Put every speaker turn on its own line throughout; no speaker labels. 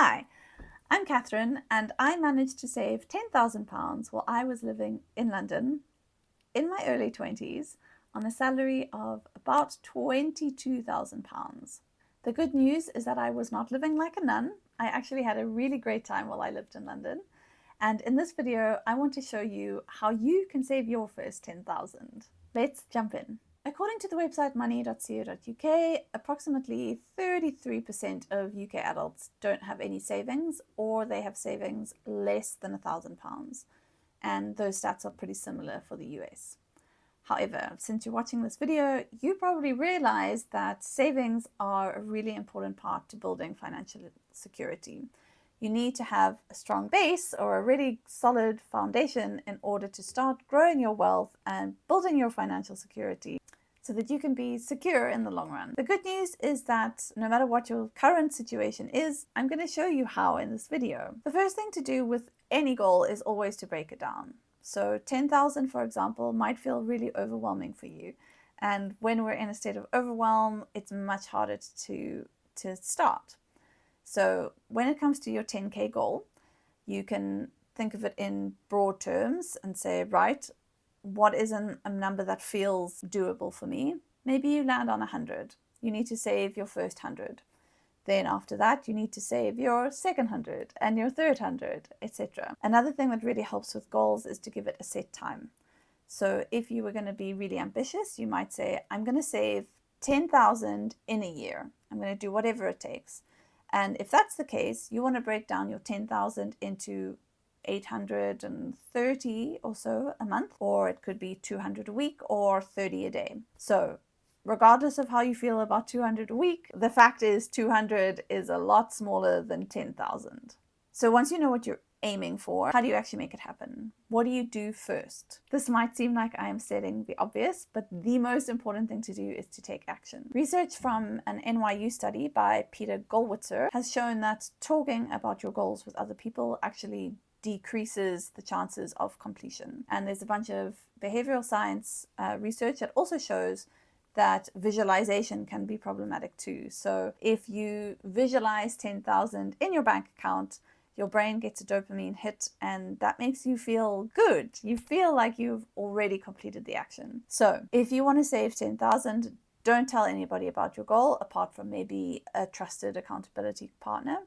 Hi, I'm Catherine and I managed to save £10,000 while I was living in London in my early 20s on a salary of about £22,000. The good news is that I was not living like a nun. I actually had a really great time while I lived in London. And in this video, I want to show you how you can save your first 10,000. Let's jump in. According to the website money.co.uk, approximately 33% of UK adults don't have any savings, or they have savings less than £1,000. And those stats are pretty similar for the US. However, since you're watching this video, you probably realize that savings are a really important part to building financial security. You need to have a strong base or a really solid foundation in order to start growing your wealth and building your financial security so that you can be secure in the long run. The good news is that no matter what your current situation is, I'm going to show you how in this video. The first thing to do with any goal is always to break it down. So 10,000, for example, might feel really overwhelming for you. And when we're in a state of overwhelm, it's much harder to start. So when it comes to your 10K goal, you can think of it in broad terms and say, right, what is a number that feels doable for me? Maybe you land on 100. You need to save your first 100. Then after that, you need to save your second 100 and your third 100, etc. Another thing that really helps with goals is to give it a set time. So if you were going to be really ambitious, you might say, I'm going to save 10,000 in a year. I'm going to do whatever it takes. And if that's the case, you want to break down your 10,000 into 830 or so a month, or it could be 200 a week or 30 a day. So regardless of how you feel about 200 a week, the fact is 200 is a lot smaller than 10,000. So once you know what you're aiming for, how do you actually make it happen? What do you do first? This might seem like I am stating the obvious, but the most important thing to do is to take action. Research from an NYU study by Peter Gollwitzer has shown that talking about your goals with other people actually decreases the chances of completion. And there's a bunch of behavioral science research that also shows that visualization can be problematic too. So if you visualize 10,000 in your bank account, your brain gets a dopamine hit and that makes you feel good. You feel like you've already completed the action. So if you want to save 10,000, don't tell anybody about your goal apart from maybe a trusted accountability partner.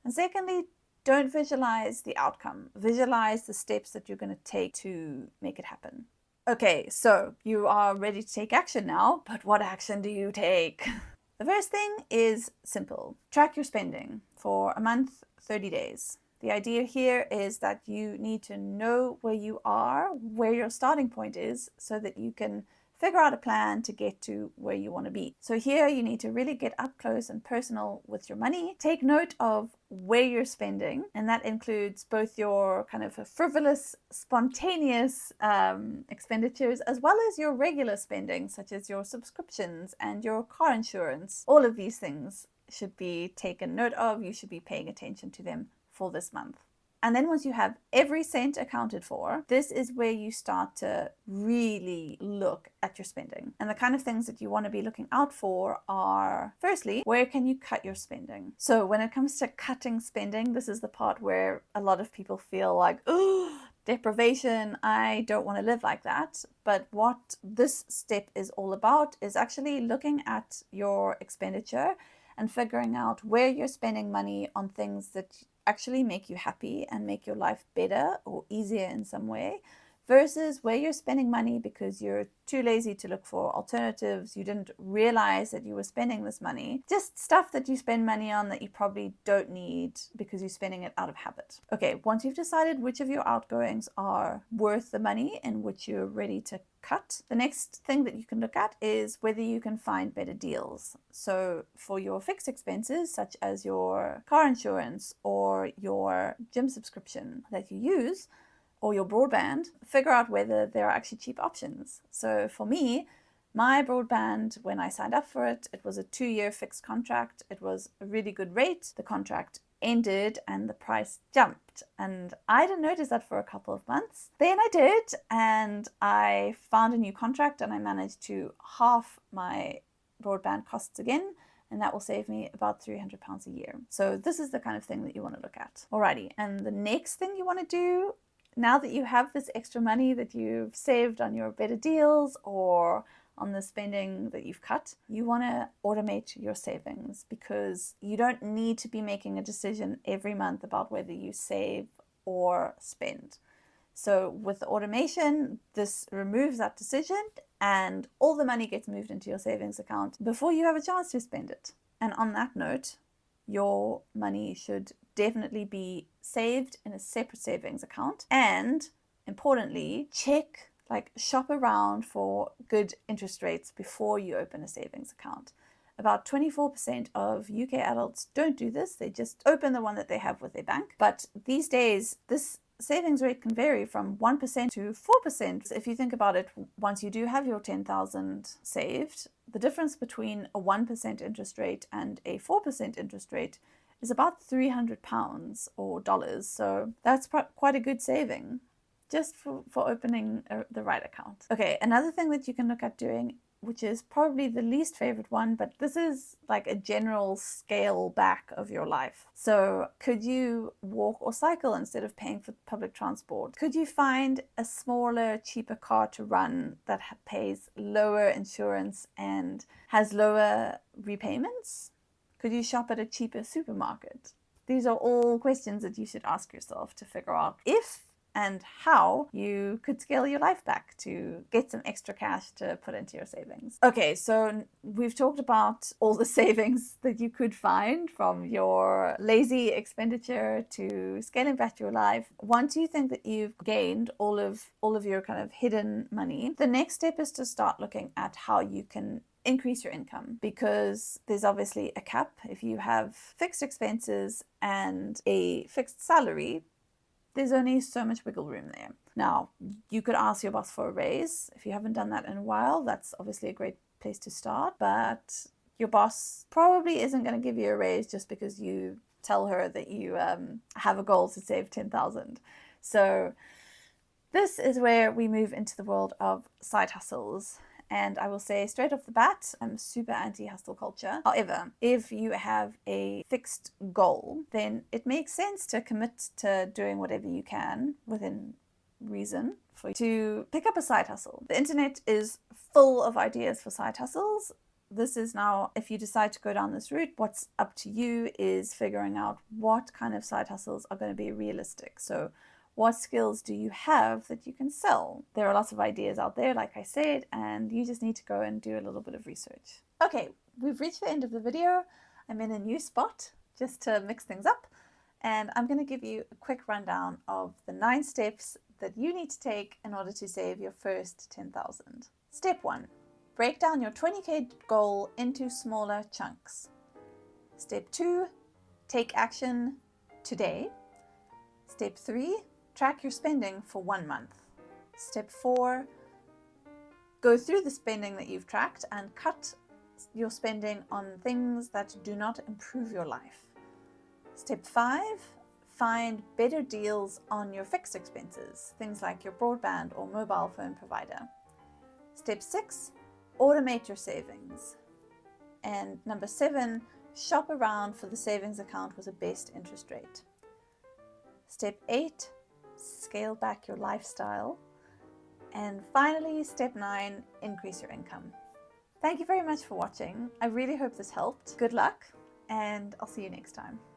And secondly, don't visualize the outcome. Visualize the steps that you're going to take to make it happen. Okay, so you are ready to take action now, but what action do you take? The first thing is simple. Track your spending for a month, 30 days. The idea here is that you need to know where you are, where your starting point is, so that you can figure out a plan to get to where you want to be. So here you need to really get up close and personal with your money. Take note of where you're spending, and that includes both your kind of frivolous, spontaneous expenditures, as well as your regular spending, such as your subscriptions and your car insurance. All of these things should be taken note of. You should be paying attention to them for this month. And then once you have every cent accounted for, this is where you start to really look at your spending. And the kind of things that you want to be looking out for are, firstly, where can you cut your spending? So when it comes to cutting spending, this is the part where a lot of people feel like, oh, deprivation, I don't want to live like that. But what this step is all about is actually looking at your expenditure and figuring out where you're spending money on things that actually make you happy and make your life better or easier in some way, versus where you're spending money because you're too lazy to look for alternatives, you didn't realize that you were spending this money, just stuff that you spend money on that you probably don't need because you're spending it out of habit. Okay, once you've decided which of your outgoings are worth the money and which you're ready to cut, the next thing that you can look at is whether you can find better deals. So for your fixed expenses, such as your car insurance or your gym subscription that you use, or your broadband, figure out whether there are actually cheap options. So for me, my broadband, when I signed up for it, it was a 2-year fixed contract. It was a really good rate. The contract ended and the price jumped. And I didn't notice that for a couple of months. Then I did, and I found a new contract and I managed to halve my broadband costs again. and that will save me about £300 a year. So this is the kind of thing that you want to look at. Alrighty, and the next thing you want to do, now that you have this extra money that you've saved on your better deals or on the spending that you've cut, you want to automate your savings, because you don't need to be making a decision every month about whether you save or spend. So with automation, this removes that decision and all the money gets moved into your savings account before you have a chance to spend it. And on that note, your money should definitely be saved in a separate savings account. And importantly, shop around for good interest rates before you open a savings account. About 24% of UK adults don't do this. They just open the one that they have with their bank. But these days, this savings rate can vary from 1% to 4%. If you think about it, once you do have your 10,000 saved, the difference between a 1% interest rate and a 4% interest rate is about £300 or dollars. So that's quite a good saving just for opening the right account. Okay, another thing that you can look at doing, which is probably the least favorite one, but this is like a general scale back of your life. So could you walk or cycle instead of paying for public transport? Could you find a smaller, cheaper car to run that pays lower insurance and has lower repayments? Could you shop at a cheaper supermarket? These are all questions that you should ask yourself to figure out if and how you could scale your life back to get some extra cash to put into your savings. Okay, so we've talked about all the savings that you could find from your lazy expenditure to scaling back your life. Once you think that you've gained all of your kind of hidden money, the next step is to start looking at how you can increase your income, because there's obviously a cap. If you have fixed expenses and a fixed salary, there's only so much wiggle room there. Now, you could ask your boss for a raise. If you haven't done that in a while, that's obviously a great place to start, but your boss probably isn't going to give you a raise just because you tell her that you have a goal to save 10,000. So this is where we move into the world of side hustles. And I will say straight off the bat, I'm super anti-hustle culture. However, if you have a fixed goal, then it makes sense to commit to doing whatever you can within reason for you to pick up a side hustle. The internet is full of ideas for side hustles. This is now, if you decide to go down this route, what's up to you is figuring out what kind of side hustles are going to be realistic. So what skills do you have that you can sell? There are lots of ideas out there, like I said, and you just need to go and do a little bit of research. Okay, we've reached the end of the video. I'm in a new spot just to mix things up, and I'm going to give you a quick rundown of the 9 steps that you need to take in order to save your first 10,000. Step 1, break down your 20k goal into smaller chunks. Step 2, take action today. Step 3, track your spending for 1 month. Step 4, go through the spending that you've tracked and cut your spending on things that do not improve your life. Step 5, find better deals on your fixed expenses, things like your broadband or mobile phone provider. Step 6, automate your savings. And number 7, shop around for the savings account with the best interest rate. Step 8, scale back your lifestyle. And finally, step 9, increase your income. Thank you very much for watching. I really hope this helped. Good luck, and I'll see you next time.